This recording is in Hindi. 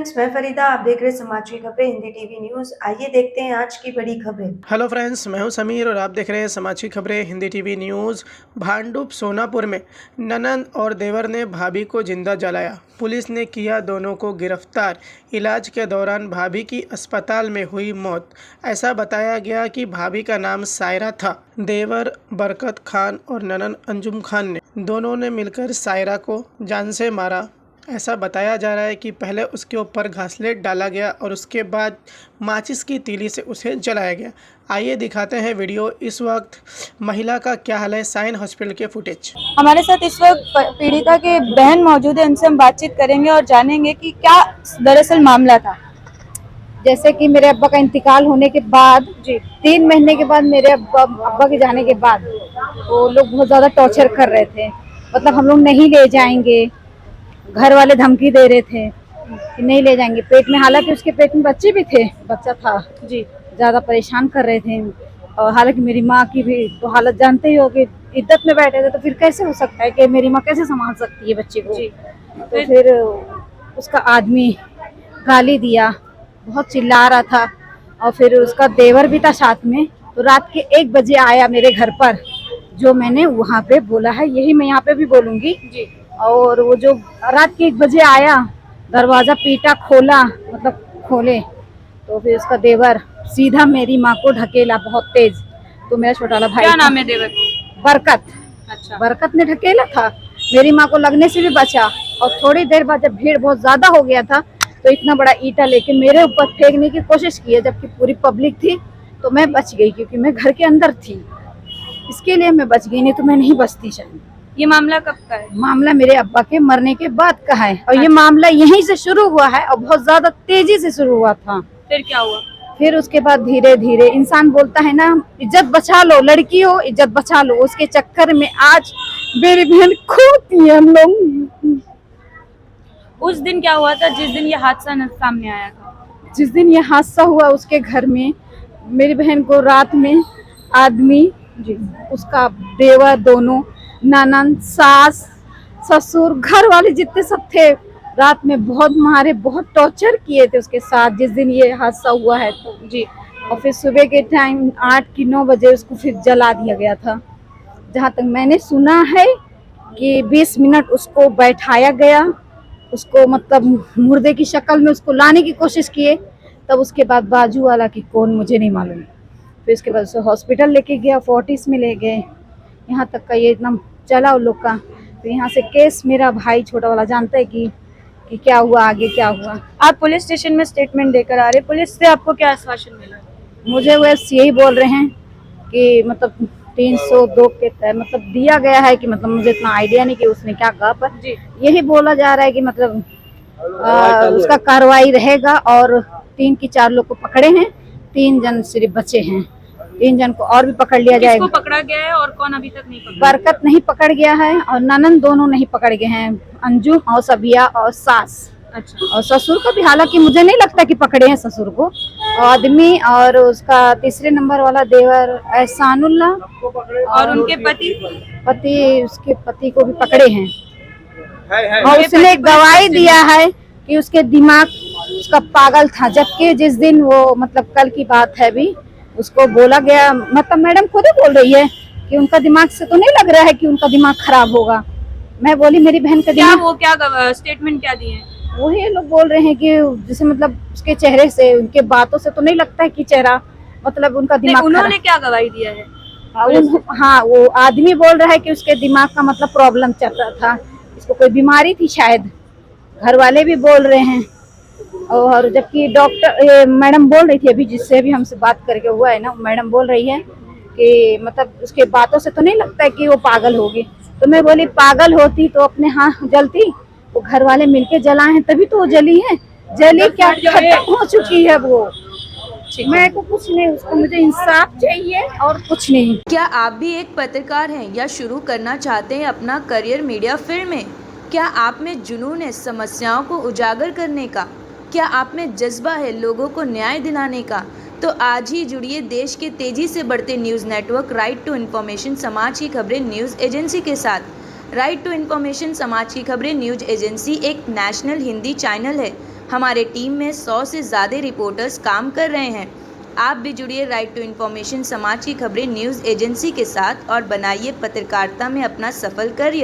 फ्रेंड्स, मैं फरीदा। आप देख रहे हैं समाज की खबरें हिंदी टीवी न्यूज़। आइए देखते हैं आज की बड़ी खबरें। हेलो फ्रेंड्स, मैं हूं समीर और आप देख रहे हैं समाज की खबरें हिंदी टीवी न्यूज़। भांडुप सोनापुर में ननंद और देवर ने भाभी को जिंदा जलाया। पुलिस ने किया दोनों को गिरफ्तार। इलाज के दौरान भाभी की अस्पताल में हुई मौत। ऐसा बताया गया कि भाभी का नाम सायरा था। देवर बरकत खान और ननंद अंजुम खान ने दोनों ने मिलकर सायरा को जान से मारा। ऐसा बताया जा रहा है कि पहले उसके ऊपर घासलेट डाला गया और उसके बाद माचिस की तीली से उसे जलाया गया। आइए दिखाते हैं वीडियो। इस वक्त महिला का क्या हाल है, साइन हॉस्पिटल के फुटेज। हमारे साथ इस वक्त पीड़िता के बहन मौजूद है, उनसे हम बातचीत करेंगे और जानेंगे कि क्या दरअसल मामला था। जैसे कि मेरे अब्बा का इंतकाल होने के बाद 3 महीने के बाद मेरे अब्बा के जाने के बाद वो लोग बहुत ज़्यादा टॉर्चर कर रहे थे। मतलब हम लोग नहीं ले जाएंगे, घर वाले धमकी दे रहे थे कि नहीं ले जाएंगे। पेट में, हालांकि उसके पेट में बच्चा था जी, ज़्यादा परेशान कर रहे थे। और हालांकि मेरी माँ की भी तो हालत जानते ही हो कि इद्दत में बैठे थे, तो फिर कैसे हो सकता है कि मेरी माँ कैसे संभाल सकती है बच्चे को। तो फिर उसका आदमी गाली दिया, बहुत चिल्ला रहा था। और फिर उसका देवर भी था साथ में। तो रात के 1 बजे आया मेरे घर पर, जो मैंने वहाँ पे बोला है यही मैं यहाँ पे भी बोलूँगी जी। और वो जो रात के 1 बजे आया, दरवाज़ा पीटा, खोला, मतलब खोले, तो फिर उसका देवर सीधा मेरी माँ को ढकेला बहुत तेज। तो मेरा छोटा वाला भाई, क्या नाम है देवर? बरकत। अच्छा। बरकत ने ढकेला था, मेरी माँ को लगने से भी बचा। और थोड़ी देर बाद जब भीड़ बहुत ज्यादा हो गया था, तो इतना बड़ा ईंटा लेके मेरे ऊपर फेंकने की कोशिश की है, जबकि पूरी पब्लिक थी। तो मैं बच गई क्योंकि मैं घर के अंदर थी, इसके लिए मैं बच गई, नहीं तो मैं नहीं बचती शायद। ये मामला कब का है? मामला मेरे अब्बा के मरने के बाद का है। और ये मामला यहीं से शुरू हुआ है और बहुत ज्यादा तेजी से शुरू हुआ था। फिर क्या हुआ? फिर उसके बाद धीरे धीरे इंसान बोलता है ना, इज्जत बचा लो, लड़की हो इज्जत बचा लो। उसके चक्कर में आज मेरी बहन खोती है हम लोग। उस दिन क्या हुआ था जिस दिन ये हादसा सामने आया था? जिस दिन ये हादसा हुआ, उसके घर में मेरी बहन को रात में आदमी जी, उसका देवर, दोनों ननंद, सास, ससुर, घर वाले जितने सब थे, रात में बहुत मारे, बहुत टॉर्चर किए थे उसके साथ जिस दिन ये हादसा हुआ है तो जी। और फिर सुबह के टाइम 8 की 9 बजे उसको फिर जला दिया गया था। जहाँ तक मैंने सुना है कि 20 मिनट उसको बैठाया गया, उसको मतलब मुर्दे की शक्ल में उसको लाने की कोशिश किए। तब उसके बाद बाजू वाला कि कौन, मुझे नहीं मालूम। फिर उसके बाद उसे हॉस्पिटल लेके गया, फोर्टिस में ले गए। यहाँ तक का ये इतना चला उन लोग का। तो यहाँ से केस मेरा भाई छोटा वाला जानता है कि क्या हुआ, आगे क्या हुआ। आप पुलिस स्टेशन में स्टेटमेंट देकर आ रहे, पुलिस से आपको क्या आश्वासन मिला? मुझे वो यही बोल रहे हैं कि मतलब 302 के मतलब दिया गया है कि मतलब मुझे इतना आइडिया नहीं कि उसने क्या कहा, पर यही बोला जा रहा है कि मतलब उसका कार्रवाई रहेगा। और 3 की 4 लोग को पकड़े हैं, 3 जन सिर्फ बचे हैं। 3 जन को और भी पकड़ लिया जाएगा। किसको पकड़ा गया है और कौन अभी तक नहीं पकड़ा? बरकत नहीं पकड़ गया है और ननंद दोनों नहीं पकड़ गए हैं, अंजू और सबिया और सास। अच्छा। और ससुर को भी हालांकि मुझे नहीं लगता कि पकड़े हैं ससुर को, आदमी। और उसका तीसरे नंबर वाला देवर एहसानुल्लाह और उनके उसके पति को भी पकड़े हैं। और उसने गवाही दिया है कि उसके दिमाग उसका पागल था, जबकि जिस दिन वो मतलब कल की बात है भी, उसको बोला गया, मतलब मैडम खुद ही बोल रही है कि उनका दिमाग से तो नहीं लग रहा है कि उनका दिमाग खराब होगा। मैं बोली मेरी बहन का दिमाग, वो क्या स्टेटमेंट क्या दिए हैं? वही लोग बोल रहे हैं कि जैसे मतलब उसके चेहरे से, उनके बातों से तो नहीं लगता है कि चेहरा मतलब उनका दिमाग। उन्होंने क्या गवाही दिया है? हाँ, वो आदमी बोल रहा है कि उसके दिमाग का मतलब प्रॉब्लम चल रहा था, इसको कोई बीमारी थी शायद, घर वाले भी बोल रहे हैं। और जबकि डॉक्टर मैडम बोल रही थी अभी, जिससे भी हमसे बात करके हुआ है ना, मैडम बोल रही है कि मतलब उसके बातों से तो नहीं लगता है कि वो पागल होगी। तो मैं बोली पागल होती तो अपने हाथ जलती, वो घर वाले मिलके जलाए हैं तभी तो वो जली है। जली क्या, खत्म हो चुकी है वो। मैं को कुछ नहीं, उसको मुझे इंसाफ चाहिए और कुछ नहीं। क्या आप भी एक पत्रकार हैं या शुरू करना चाहते हैं अपना करियर मीडिया फील्ड में? क्या आप में जुनून है समस्याओं को उजागर करने का? क्या आप में जज्बा है लोगों को न्याय दिलाने का? तो आज ही जुड़िए देश के तेजी से बढ़ते news network right to information समाज की खबरें न्यूज़ एजेंसी के साथ। राइट टू इन्फॉर्मेशन समाज की खबरें न्यूज़ एजेंसी एक नेशनल हिंदी चैनल है। हमारे टीम में 100 से ज़्यादा रिपोर्टर्स काम कर रहे हैं। आप भी जुड़िए राइट टू इन्फॉर्मेशन समाज की खबरें न्यूज़ एजेंसी के साथ और बनाइए पत्रकारिता में अपना सफल करियर।